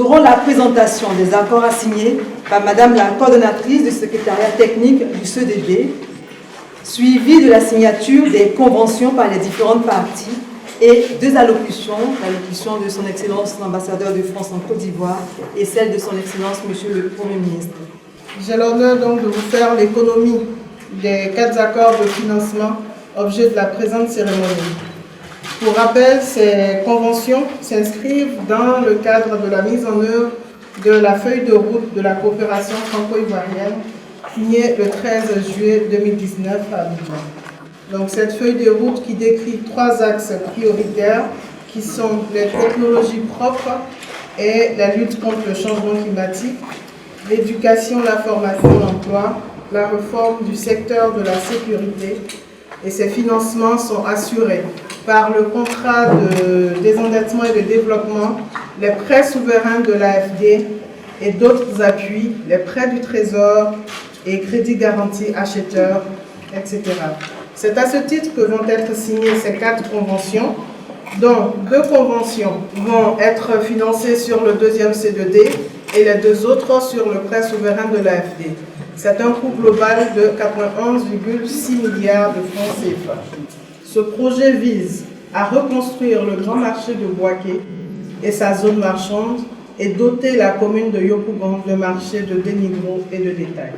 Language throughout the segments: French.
aurons la présentation des accords assignés par Madame la coordonnatrice du secrétariat technique du CEDD, suivi de la signature des conventions par les différentes parties et deux allocutions, l'allocution de son Excellence l'ambassadeur de France en Côte d'Ivoire et celle de son Excellence Monsieur le Premier ministre. J'ai l'honneur donc de vous faire l'économie des 4 accords de financement objet de la présente cérémonie. Pour rappel, ces conventions s'inscrivent dans le cadre de la mise en œuvre de la feuille de route de la coopération franco-ivoirienne signée le 13 juillet 2019 à Abidjan. Donc cette feuille de route qui décrit 3 axes prioritaires qui sont les technologies propres et la lutte contre le changement climatique, l'éducation, la formation, l'emploi, la réforme du secteur de la sécurité, et ces financements sont assurés par le contrat de désendettement et de développement, les prêts souverains de l'AFD et d'autres appuis, les prêts du Trésor et crédits garantis acheteurs, etc. C'est à ce titre que vont être signées ces 4 conventions, dont 2 conventions vont être financées sur le 2e C2D et les 2 autres sur le prêt souverain de l'AFD. C'est un coût global de 91,6 milliards de francs CFA. Ce projet vise à reconstruire le grand marché de Bouaké et sa zone marchande et doter la commune de Yopougon de marchés de déniveau et de détail.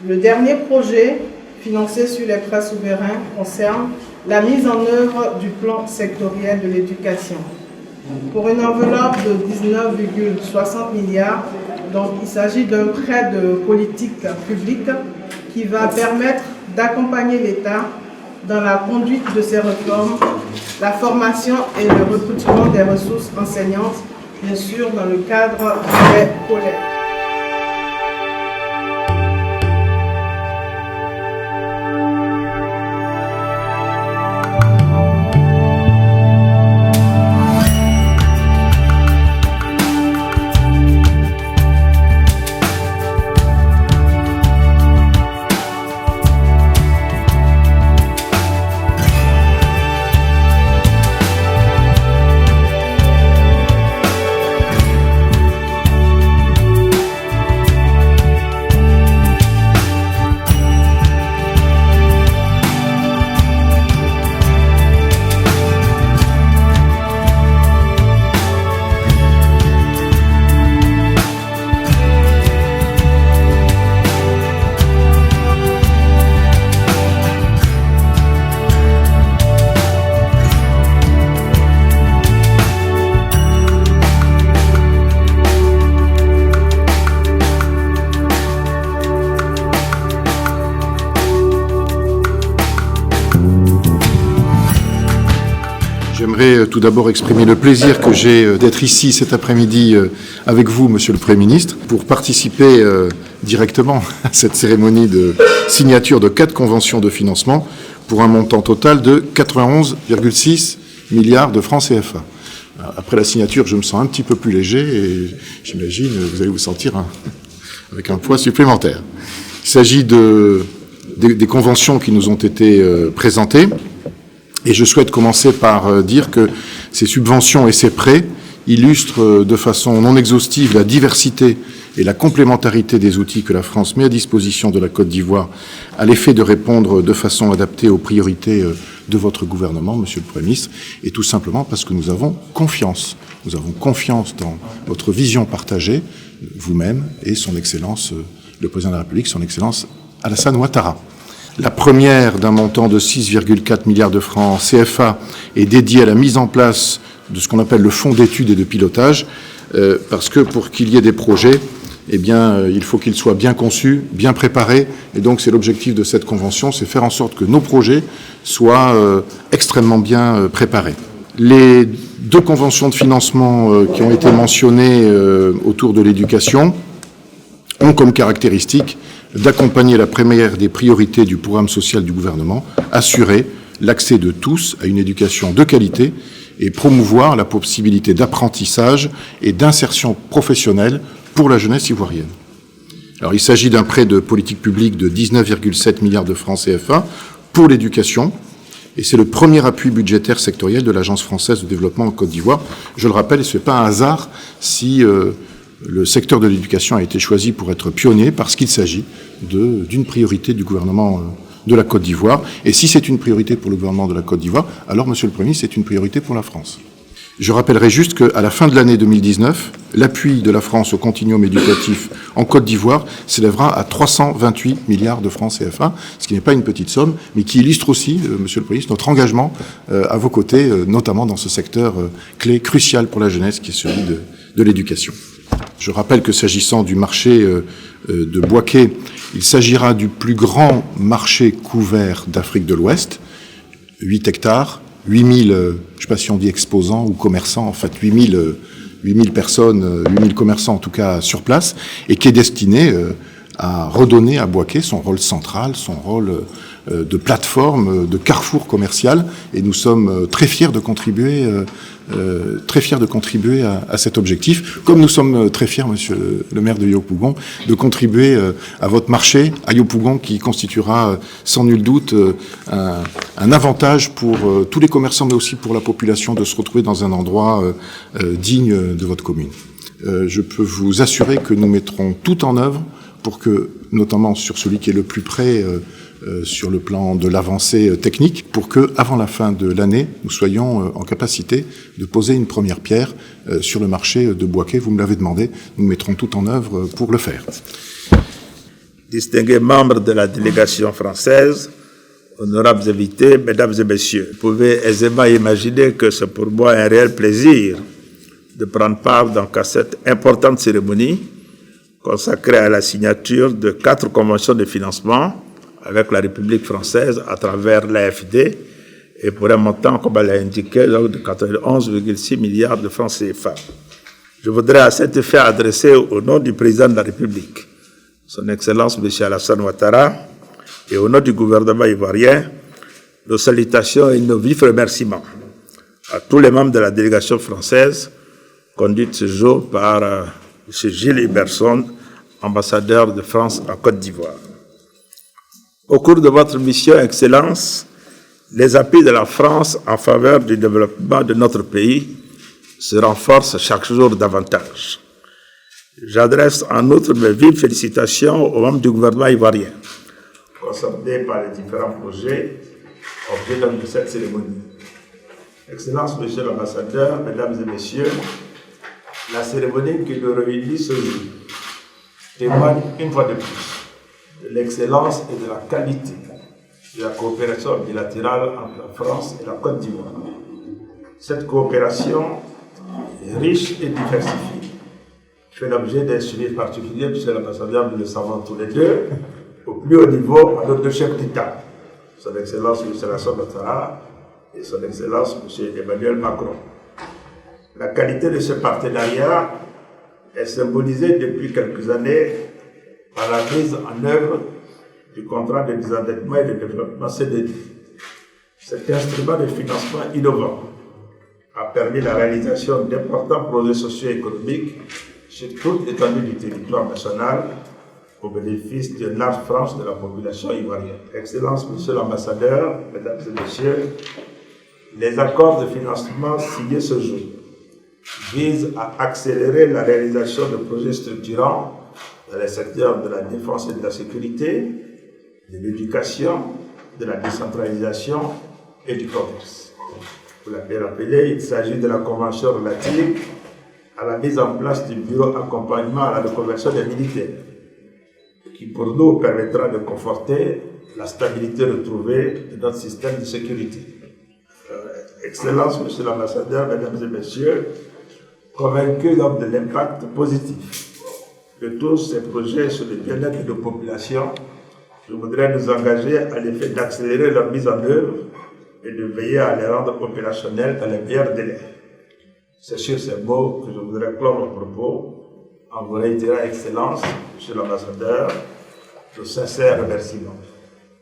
Le dernier projet, financé sur les prêts souverains, concerne la mise en œuvre du plan sectoriel de l'éducation. Pour une enveloppe de 19,60 milliards, donc il s'agit d'un prêt de politique publique qui va permettre d'accompagner l'État dans la conduite de ces réformes, la formation et le recrutement des ressources enseignantes, bien sûr dans le cadre des collèges. J'aimerais tout d'abord exprimer le plaisir que j'ai d'être ici cet après-midi avec vous, Monsieur le Premier ministre, pour participer directement à cette cérémonie de signature de 4 conventions de financement pour un montant total de 91,6 milliards de francs CFA. Après la signature, je me sens un petit peu plus léger et j'imagine que vous allez vous sentir avec un poids supplémentaire. Il s'agit des conventions qui nous ont été présentées. Et je souhaite commencer par dire que ces subventions et ces prêts illustrent de façon non exhaustive la diversité et la complémentarité des outils que la France met à disposition de la Côte d'Ivoire à l'effet de répondre de façon adaptée aux priorités de votre gouvernement, Monsieur le Premier ministre, et tout simplement parce que nous avons confiance. Nous avons confiance dans votre vision partagée, vous-même et son Excellence, le Président de la République, son Excellence Alassane Ouattara. La première, d'un montant de 6,4 milliards de francs CFA, est dédiée à la mise en place de ce qu'on appelle le fonds d'études et de pilotage, parce que pour qu'il y ait des projets, eh bien, il faut qu'ils soient bien conçus, bien préparés, et donc c'est l'objectif de cette convention, c'est faire en sorte que nos projets soient extrêmement bien préparés. Les 2 conventions de financement qui ont été mentionnées autour de l'éducation ont comme caractéristique d'accompagner la première des priorités du programme social du gouvernement, assurer l'accès de tous à une éducation de qualité et promouvoir la possibilité d'apprentissage et d'insertion professionnelle pour la jeunesse ivoirienne. Alors, il s'agit d'un prêt de politique publique de 19,7 milliards de francs CFA pour l'éducation Et c'est le premier appui budgétaire sectoriel de l'Agence française de développement en Côte d'Ivoire. Je le rappelle, et ce n'est pas un hasard si le secteur de l'éducation a été choisi pour être pionnier, parce qu'il s'agit d'une priorité du gouvernement de la Côte d'Ivoire. Et si c'est une priorité pour le gouvernement de la Côte d'Ivoire, alors, Monsieur le Premier ministre, c'est une priorité pour la France. Je rappellerai juste qu'à la fin de l'année 2019, l'appui de la France au continuum éducatif en Côte d'Ivoire s'élèvera à 328 milliards de francs CFA, ce qui n'est pas une petite somme, mais qui illustre aussi, Monsieur le Premier ministre, notre engagement à vos côtés, notamment dans ce secteur clé, crucial pour la jeunesse, qui est celui de l'éducation. Je rappelle que s'agissant du marché de Bouaké, il s'agira du plus grand marché couvert d'Afrique de l'Ouest, 8 hectares, 8000, je ne sais pas si on dit exposants ou commerçants, en fait 8000 personnes, 8000 commerçants en tout cas sur place, et qui est destiné à redonner à Bouaké son rôle central, son rôle de plateforme, de carrefour commercial, et nous sommes très fiers de contribuer à cet objectif, comme nous sommes très fiers, monsieur le maire de Yopougon, de contribuer à votre marché à Yopougon, qui constituera sans nul doute un avantage pour tous les commerçants, mais aussi pour la population, de se retrouver dans un endroit digne de votre commune. Je peux vous assurer que nous mettrons tout en œuvre pour que, notamment sur celui qui est le plus près sur le plan de l'avancée technique, pour que, avant la fin de l'année, nous soyons en capacité de poser une première pierre sur le marché de Bouaké. Vous me l'avez demandé, nous mettrons tout en œuvre pour le faire. Distingués membres de la délégation française, honorables invités, mesdames et messieurs, vous pouvez aisément imaginer que c'est pour moi un réel plaisir de prendre part à cette importante cérémonie consacrée à la signature de 4 conventions de financement avec la République française à travers l'AFD, et pour un montant, comme elle l'a indiqué, de 91,6 milliards de francs CFA. Je voudrais à cet effet adresser au nom du président de la République, Son Excellence M. Alassane Ouattara, et au nom du gouvernement ivoirien, nos salutations et nos vifs remerciements à tous les membres de la délégation française, conduite ce jour par M. Gilles Iberson, ambassadeur de France en Côte d'Ivoire. Au cours de votre mission, Excellence, les appuis de la France en faveur du développement de notre pays se renforcent chaque jour davantage. J'adresse en outre mes vives félicitations aux membres du gouvernement ivoirien, concernés par les différents projets objet de cette cérémonie. Excellence, Monsieur l'ambassadeur, Mesdames et Messieurs, la cérémonie qui nous réunit ce jour témoigne une fois de plus de l'excellence et de la qualité de la coopération bilatérale entre la France et la Côte d'Ivoire. Cette coopération est riche et diversifiée, fait l'objet d'un suivi particulier, Monsieur l'ambassadeur, nous le savons tous les deux, au plus haut niveau par nos 2 chefs d'État, Son Excellence M. Alassane Ouattara et Son Excellence M. Emmanuel Macron. La qualité de ce partenariat est symbolisée depuis quelques années par la mise en œuvre du contrat de désendettement et de développement CDD. Cet instrument de financement innovant a permis la réalisation d'importants projets socio-économiques sur toute l'étendue du territoire national au bénéfice d'une large frange de la population ivoirienne. Excellence, Monsieur l'ambassadeur, Mesdames et Messieurs, les accords de financement signés ce jour visent à accélérer la réalisation de projets structurants dans les secteurs de la défense et de la sécurité, de l'éducation, de la décentralisation et du commerce. Vous l'avez rappelé, il s'agit de la convention relative à la mise en place du bureau accompagnement à la reconversion des militaires, qui pour nous permettra de conforter la stabilité retrouvée de notre système de sécurité. Excellence, Monsieur l'ambassadeur, Mesdames et Messieurs, convaincus donc de l'impact positif de tous ces projets sur le bien-être de la population, je voudrais nous engager à l'effet d'accélérer leur mise en œuvre et de veiller à les rendre opérationnels dans les meilleurs délais. C'est sur ces mots que je voudrais clore mon propos en vous réitérant, Excellence, Monsieur l'ambassadeur, de sincères remerciements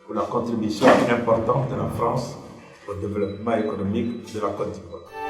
pour la contribution importante de la France au développement économique de la Côte d'Ivoire.